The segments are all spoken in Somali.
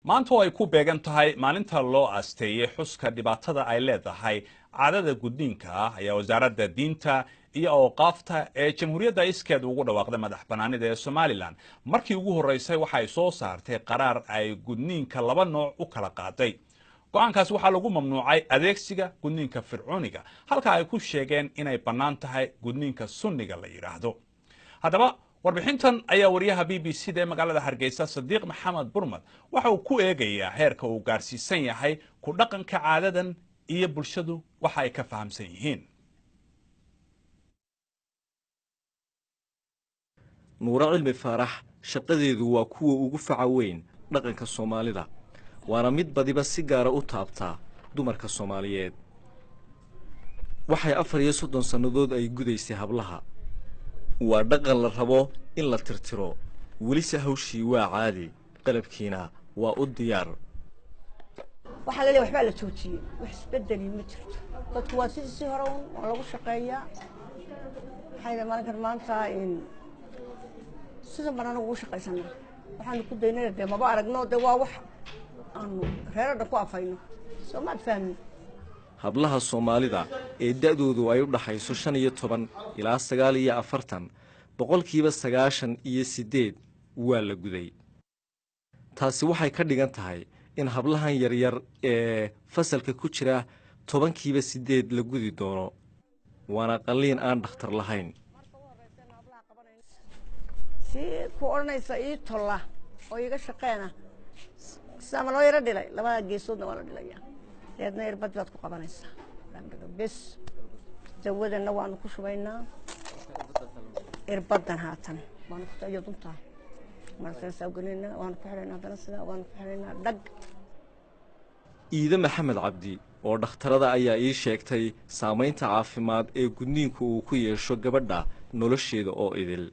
maanta oo ay ku beegan tahay maalinta loo aasteeyey xuska dhibaatada ay leedahay caadada gudniinka ah ayaa wasaaradda diinta iyo awqaafta ee jamhuuriyadda iskeed ugu dhawaaqday madax bannaanida ee somalilan markii ugu horreysay waxa ay soo saartay qaraar ay gudniinka laba nooc u kala qaaday go-aankaas waxaa lagu mamnuucay adeegsiga gudniinka fircooniga halka ay ku sheegeen inay bannaan tahay gudniinka sunniga la yidhaahdo haddaba warbixintan ayaa wariyaha BBC ee magaalada Hargeysa Sadiiq Maxamed Burmad waxa uu ku eegayaa heerka uu gaarsiisan yahay ku dhaqanka caadadan iyo bulshadu waxa ay ka fahamsan yihiin. Nuura Cilmi Faarax shaqadeedu waa kuwa ugu faca weyn dhaqanka Soomaalida waana mid badiba si gaar ah u taabta dumarka Soomaaliyeed. Waxay 34 sanadood ay gudaysay hablaha waa dhaqan la rabo in la tirtiro weli si hawshii waa caadi qalabkiina waa u diyaar waxa la leeyahay waxba la joojiyay wax isbedeli ma jirto dadku waa si hore lagu shaqeeyaa waxay maalinkan maanta in sida marana ugu shaqeysana waxaan ku daynaa de maba aragno de waa wax aan reerada ku afayno Soomaal fahmi hablaha Soomaalida ee da'doodu ay u dhaxayso 15 ilaa 49 boqolkiiba 98 waa la guday taasi waxay ka dhigan tahay in hablahan yar yar ee fasalka ku jira 10% la gudi doono waana qaliin aan dhakhtar lahayn si ku oranaysa ii tolla oo iga shaqeena sama loo yara dhilay labada geesoodna waa la dhilayaa deedna irbad baad ku qabanaysaa bes dawadana waanu ku shubaynaa irbadan haatan waanu ku tayo dunta markaas awgeynaa waanu ku xiraynaa hadana sida waanu ku xiraynaa dhag Iida Maxamed Cabdi oo dhakhtarada ayaa ii sheegtay saameynta caafimaad ee gudniinku uu ku yeesho gabadha nolosheeda oo idil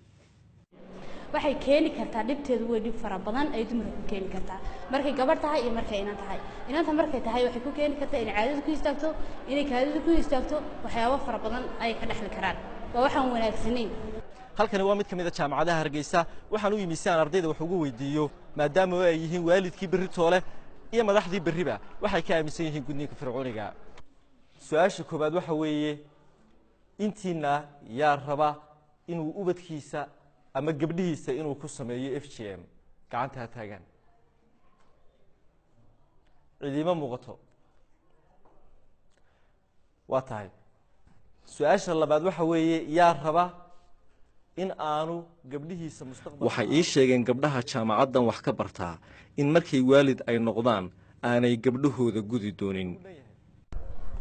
waxay keeni kartaa dhibteedu way dhib fara badan ay dumarku ku keeni kartaa markay gabar tahay iyo markay inaan tahay inaanta markay tahay waxay ku keeni kartaa in caadadu ku istaagto inay kaadadu ku istaagto waxyaabo fara badan ay ka dhaxli karaan waa waxaan wanaagsaneyn halkani waa mid kamid ah jaamacadaha Hargeysa waxaan u yimiisaan ardayda wax ugu weydiiyo maadaama ay yihiin waalidkii berri toole iyo madaxdii berriba waxay ka aaminsan yihiin gudniinka fircooniga su'aasha koobaad waxa weeye intiina yaa raba inuu ubadkiisa ama gabdhihiisa inuu ku sameeyo FGM gacanta ha taagan ciidima muuqato waa tahay su'aasha labaad waxa weeye yaa raba in aanu gabdhihiisa mustaqbalka waxay ii sheegeen gabdhaha jaamacadan wax ka bartaa in markay waalid ay noqdaan aanay gabdhahooda gudi doonin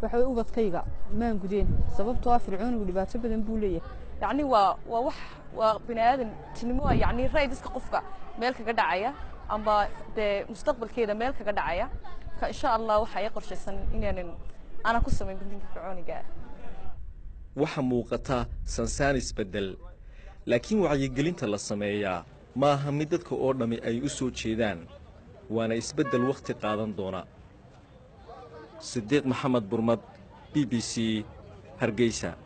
waxa uu ubadkayga maan gudeen sababtoo ah fircoonigu dhibaato badan buu leeyahay يعني وبنادم تنمو يعني رأي ديسك قفقة مالك قد عيا أما مستقبل كذا مالك قد عيا فإن شاء الله وحيا قرش السنة إني أنا كوسا من بنتي فرعوني قاعد وحموقتها سنسان يسبدل لكن وعي قلنت للسمايا ما همدتك أورنمي أي أسود شيدان وأنا يسبدل وقت قادم دونا صديق محمد برمد BBC هرقيسة